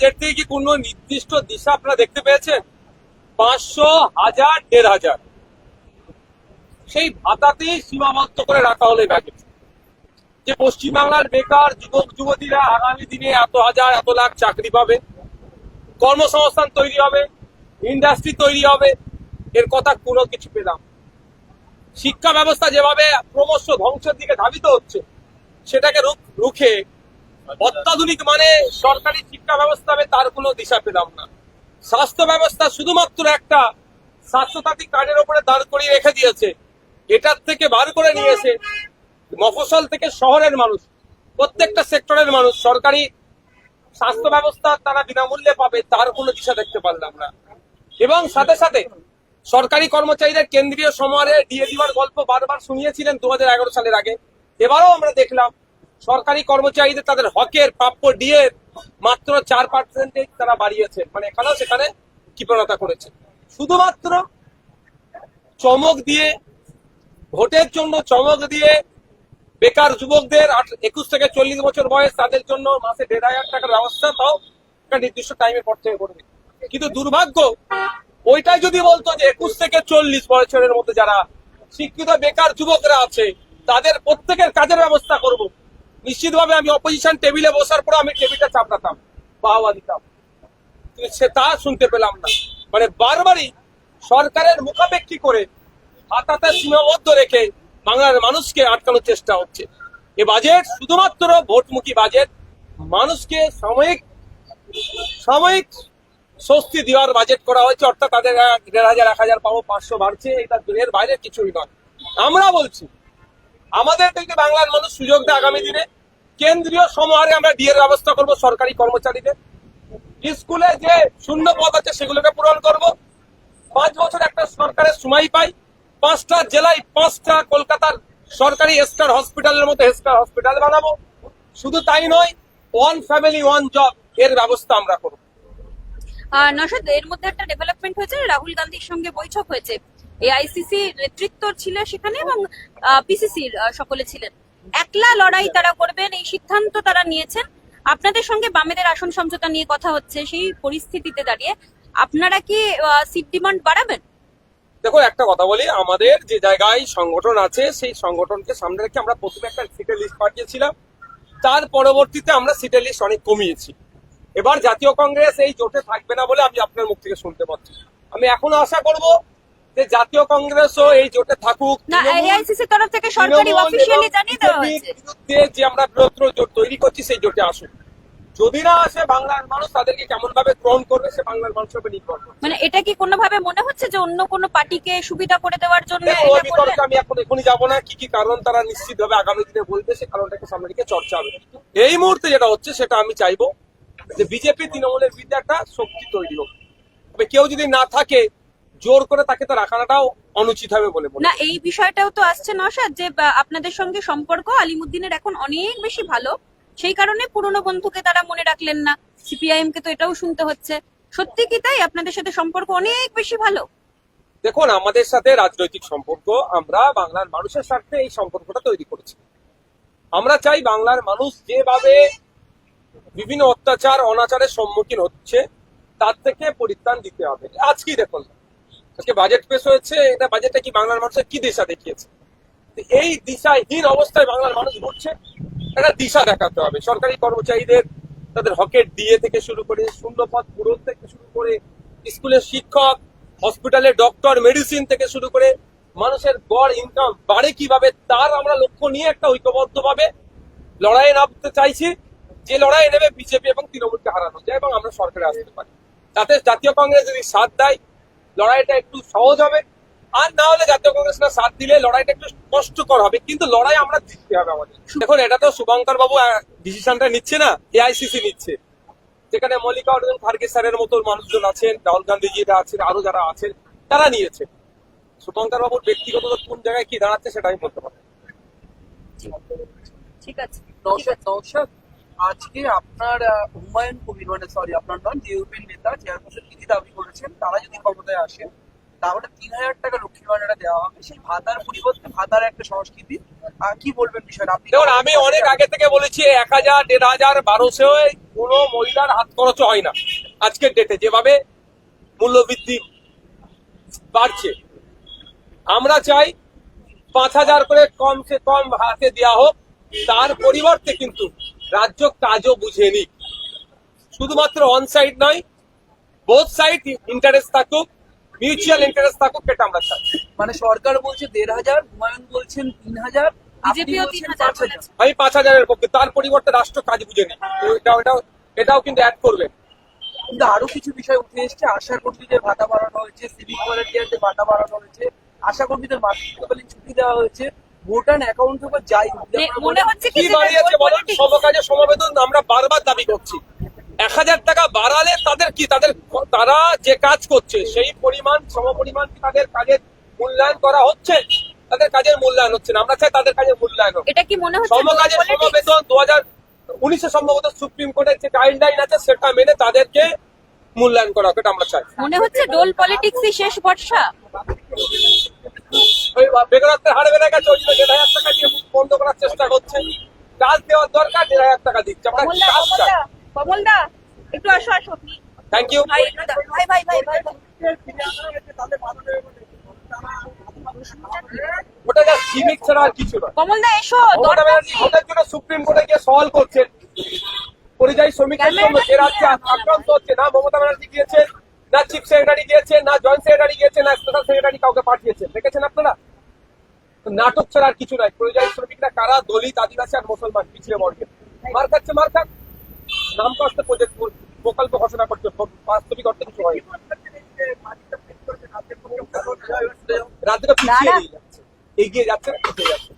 Budget থেকে কি কোনো নির্দিষ্ট দিশা আপনারা দেখতে পেয়েছেন? 500, 1000, 1500 সেই ভাতাতেই সীমাবদ্ধ করে রাখা হলো এই বাজেট। যে পশ্চিমবাংলার বেকার যুবক যুবতীরা আগামী দিনে এত হাজার এত লাখ চাকরি পাবে, কর্মসংস্থান তৈরি হবে, ইন্ডাস্ট্রি তৈরি হবে, এর কথা কোনো কিছু পেলাম। শিক্ষা ব্যবস্থা যেভাবে ক্রমশ ধ্বংসের দিকে ধাবিত হচ্ছে, সেটাকে রুখে অত্যাধুনিক মানে সরকারি শিক্ষা ব্যবস্থা হবে, তার কোনো দিশা পেলাম না। স্বাস্থ্য ব্যবস্থা শুধুমাত্র একটা স্বাস্থ্যসাথী কার্ডের উপরে দাঁড় করিয়ে রেখে দিয়েছে। এটার থেকে বার করে নিয়েছে মফস্বল থেকে শহরের মানুষ, প্রত্যেকটা সেক্টরের মানুষ সরকারি স্বাস্থ্য ব্যবস্থা তারা বিনামূল্যে পাবে, তার কোনো দিশা দেখতে পারলাম না। এবং সাথে সাথে সরকারি কর্মচারীদের কেন্দ্রীয় সমরে দিয়ে দিবার গল্প বারবার শুনিয়েছিলেন 2011 সালের আগে। এবারও আমরা দেখলাম সরকারি কর্মচারীদের তাদের হকের প্রাপ্য ডিএ মাত্র 4% তারা বাড়িয়েছে, মানে এখানেও সেখানে কৃপণতা করেছে। শুধুমাত্র চমক দিয়ে, ভোটের জন্য চমক দিয়ে বেকার যুবকদের 21 থেকে 40 বছর বয়স, তাদের জন্য মাসে 1500 টাকার ব্যবস্থা, তাও একটা নির্দিষ্ট টাইমের পর থেকে করবে। কিন্তু দুর্ভাগ্য, ওইটাই যদি বলতো যে 21 থেকে 40 বছরের মধ্যে যারা শিক্ষিত বেকার যুবকরা আছে তাদের প্রত্যেকের কাজের ব্যবস্থা করব, নিশ্চিতভাবে আমি অপোজিশন টেবিলে বসার পর আমি টেবিলটা চাপড়াতাম, বাহবা দিতাম। কিন্তু সে তা শুনতে পেলাম না। মানে বারবারই সরকারের মুখাপেক্ষী করে হাতাতে সীমাবদ্ধ রেখে বাংলার মানুষকে আটকানোর চেষ্টা হচ্ছে। এ বাজেট শুধুমাত্র ভোটমুখী বাজেট, মানুষকে সাময়িক স্বস্তি দেওয়ার বাজেট করা হয়েছে। অর্থাৎ তাদের 1500, 1000 পাবো, 500 বাড়ছে, এটা এর বাইরে কিছুই নয়। আমরা বলছি আমাদের থেকে বাংলার মানুষ সুযোগ দেয়, আগামী দিনে কেন্দ্রীয় সমহারে আমরা ডিএর ব্যবস্থা করব সরকারি কর্মচারীদের। স্কুলে যে শূন্য পদ আছে সেগুলোকে পূরণ করব। 5 বছর একটা সরকারের সময় পাই, 5টা জেলায় 5টা কলকাতার সরকারি স্টার হসপিটালের মতো স্টার হসপিটাল বানাবো। শুধু তাই নয়, ওয়ান ফ্যামিলি ওয়ান জব এর ব্যবস্থা আমরা করব। নশাদ, এর মধ্যে একটা ডেভেলপমেন্ট হয়েছে, রাহুল গান্ধীর সঙ্গে বৈঠক হয়েছে, এআইসিসি নেতৃত্ব ছিল সেখানে এবং পিসিসির সকলে ছিলেন। একলা লড়াই তারা করবেন এই সিদ্ধান্ত তারা নিয়েছেন। আপনাদের সঙ্গে বামেদের আসন সমঝোতা নিয়ে কথা হচ্ছে, সেই পরিস্থিতিতে দাঁড়িয়ে আপনারা কি সিট ডিমান্ড বাড়াবেন? দেখো, একটা কথা বলি, আমাদের যে জায়গায় সংগঠন আছে সেই সংগঠনকে সামনে রেখে আমরা প্রথমে একটা সিটের লিস্ট পাঠিয়েছিলাম, তার পরবর্তীতে আমরা সিটের লিস্ট অনেক কমিয়েছি। এবার জাতীয় কংগ্রেস এই জোটে থাকবে না বলে আমি আপনার মুখ থেকে শুনতে পাচ্ছি। আমি এখনো আশা করব যে জাতীয় কংগ্রেসও এই জোটে থাকুক। না, এআইসিসি তরফ থেকে সরকারি অফিশিয়ালি জানিয়ে দেওয়া হয়েছে যে আমরা বৃহত্তর জোট তৈরি করছি, সেই জোটে আসুক। যদি না আসে, বাংলার মানুষ তাদেরকে কেমন ভাবে গ্রহণ করবে সে বাংলার মানুষের উপর নির্ভর করবে। মানে এটা কি কোনোভাবে মনে হচ্ছে যে অন্য কোনো পার্টিকে সুবিধা করে দেওয়ার জন্য ওই বিতর্কে আমি এখনই যাবো না। কি কি কারণ তারা নিশ্চিতভাবে আগামী দিনে বলবে, সে কারণটাকে সামনে রেখে চর্চা হবে। এই মুহূর্তে যেটা হচ্ছে সেটা আমি চাইবো যে বিজেপি তৃণমূলের বিরুদ্ধে একটা শক্তি তৈরি হোক। তবে কেউ যদি না থাকে, জোর করে তাকে তো রাখাটাও অনুচিত হবে বলে মনে হয়। না, এই বিষয়টাও তো আসছে নশাদ, যে আপনাদের সঙ্গে সম্পর্ক আলিমুদ্দিনের এখন অনেক বেশি ভালো, সেই কারণে পুরনো বন্ধুকে তারা মনে রাখলেন না। সিপিআইএম কে তো এটাও শুনতে হচ্ছে। সত্যি কি তাই? আপনাদের সাথে সম্পর্ক অনেক বেশি ভালো? দেখুন, আমাদের সাথে রাজনৈতিক সম্পর্ক, আমরা বাংলার মানুষের স্বার্থে এই সম্পর্কটা তৈরি করেছি। আমরা চাই বাংলার মানুষ যেভাবে বিভিন্ন অত্যাচার অনাচারের সম্মুখীন হচ্ছে তার থেকে পরিত্রাণ দিতে হবে। আজকেই দেখুন, আজকে বাজেট পেশ হয়েছে, এটা বাজেটটা কি বাংলার মানুষের কি দিশা দেখিয়েছে? এই দিশাহীন অবস্থায় বাংলার মানুষ ঘুরছে, একটা দিশা দেখাতে হবে। সরকারি কর্মচারীদের তাদের হকের ডিএ থেকে শুরু করে, শূন্যপদ পূরণ থেকে শুরু করে, স্কুলের শিক্ষক, হসপিটালের ডক্টর, মেডিসিন থেকে শুরু করে মানুষের গড় ইনকাম বাড়ে কিভাবে, তার আমরা লক্ষ্য নিয়ে একটা ঐক্যবদ্ধভাবে লড়াইয়ে নামতে চাইছি। যে লড়াই নেবে বিজেপি এবং তৃণমূলকে হারানো যায় এবং আমরা সরকারে আসতে পারি। তাতে জাতীয় কংগ্রেস যদি সাথ দেয়, লড়াইটা একটু সহজ হবে। আর না হলে জাতীয় কংগ্রেস না সাথ দিলে লড়াইটা একটু কষ্টকর হবে, কিন্তু লড়াই আমরা জিততে হবে আমাদের। দেখুন, এটা তো শুভঙ্কর বাবু ডিসিশনটা নিচ্ছে না, এআইসিসি নিচ্ছে, যেখানে মল্লিকা অর্জুন খার্গে স্যারের মতো মানুষজন আছেন, রাহুল গান্ধীজিরা আছেন, আরো যারা আছেন তারা নিয়েছে। শুভঙ্কর বাবুর ব্যক্তিগত কোন জায়গায় কি দাঁড়াচ্ছে সেটা আমি বলতে পারি। ঠিক আছে। নওশাদ, আজকে আপনার হুমায়ুন কবির, মানে সরি আপনার নন, জেইউপির নেতা চেয়ারপারসন দিদি দাবি করেছেন তারা যদি ক্ষমতায় আসেন তাহলে 3000 টাকা লক্ষ্মীর ভান্ডারে দেওয়া হবে। সেই ভাতার পরিবর্তে ভাতার একটা সংস্কৃতি কি বলবেন বিষয়টা আপনি? দেখুন, আমি অনেক আগে থেকে বলেছি 1000, 1500, 1200 কোনো মহিলার হাত খরচ হয় না আজকের ডেটে, যেভাবে মূল্যবৃদ্ধি বাড়ছে। আমরা চাই 5000 করে কমসে কম হাতে দেওয়া হোক। তার পরিবর্তে কিন্তু রাজ্য কাজও বুঝে নিক, শুধুমাত্র অন সাইড নয়, বোথ সাইড ইন্টারেস্ট থাকুক, মিউচুয়াল ইন্টারেস্ট থাকুক, এটা আমরা চাই। মানে সরকার বলছে 1500, হুমায়ুন বলছেন 3000, আপনি বিজেপিও বলছেন 3000 5000। বলেছে। আমি 5000-এর পক্ষে, তার পরিবর্তে রাষ্ট্র কাজ বুঝে নিক। এটাও কিন্তু অ্যাড করবেন। কিন্তু আরো কিছু বিষয় উঠে এসছে, আশা কর্মীদের ভাতা বাড়ানো হয়েছে, সিভিক ভলেন্টিয়ারদের ভাতা বাড়ানো হয়েছে, আশা কর্মীদের মাতৃত্বকালীন ছুটি দেওয়া হয়েছে, ভোটার অ্যাকাউন্ট থেকে যাই হোক। মনে হচ্ছে কি কি যে বাড়িয়েছে গোল বলুন? politics? সমকাজে সমবেদন আমরা বারবার দাবি করছি। 1000 টাকা বাড়ালে তাদের কি, তারা যে কাজ করছে সেই পরিমাণ সমপরিমাণ কি তাদের কাজের মূল্যায়ন করা হচ্ছে? তাদের কাজের মূল্যায়ন হচ্ছে না। আমরা চাই তাদের কাজের মূল্যায়ন হোক। এটা কি মনে হচ্ছে সমকাজে goal politics? সমবেতন 2019-এ সম্ভবত সুপ্রিম কোর্টের যে গাইডলাইন আছে সেটা মেনে তাদেরকে মূল্যায়ন করা হোক, এটা আমরা চাই। মনে হচ্ছে ডোল পলিটিক্সই শেষ ভরসা। ওই বেকারত্বের হার বেড়ে গেছে, ওই জন্য 1500 টাকা দিয়ে বন্ধ করার চেষ্টা করছে। কাজ দেওয়ার দরকার, 1500 টাকা দিচ্ছে। আমরা কাজ চাই। কমলদা একটু আসো আসো। Thank you. ভাই ভাই ভাই ভাই ভাই ওটা যা সিভিক ছাড়া আর কিছু নয়। কমলদা এসো, মমতা দরকার ব্যানার্জি নেই। ওটার জন্য সুপ্রিম কোর্টে গিয়ে সওয়াল করছেন। পরিযায়ী শ্রমিকের জন্য যে রাজ্যে আক্রান্ত হচ্ছে, না মমতা ব্যানার্জি গিয়েছেন, না চিফ সেক্রেটারি গিয়েছেন, না জয়েন্ট সেক্রেটারি গিয়েছেন, না স্পেশাল সেক্রেটারি কাউকে পাঠিয়েছেন। দেখেছেন আপনারা? তো নাটক ছাড়া আর কিছু নয়। পরিযায়ী শ্রমিকরা কারা? দলিত, আদিবাসী আর মুসলমান, পিছিয়ে বর্গের। মার খাচ্ছে, মার খাক। নাম কষ্ট প্রকল্প ঘোষণা করছে, বাস্তবিক অর্থে কিছু হয় রাজ্যটা পিছিয়ে নিয়ে যাচ্ছে, এগিয়ে যাচ্ছে না, পিছিয়ে যাচ্ছে।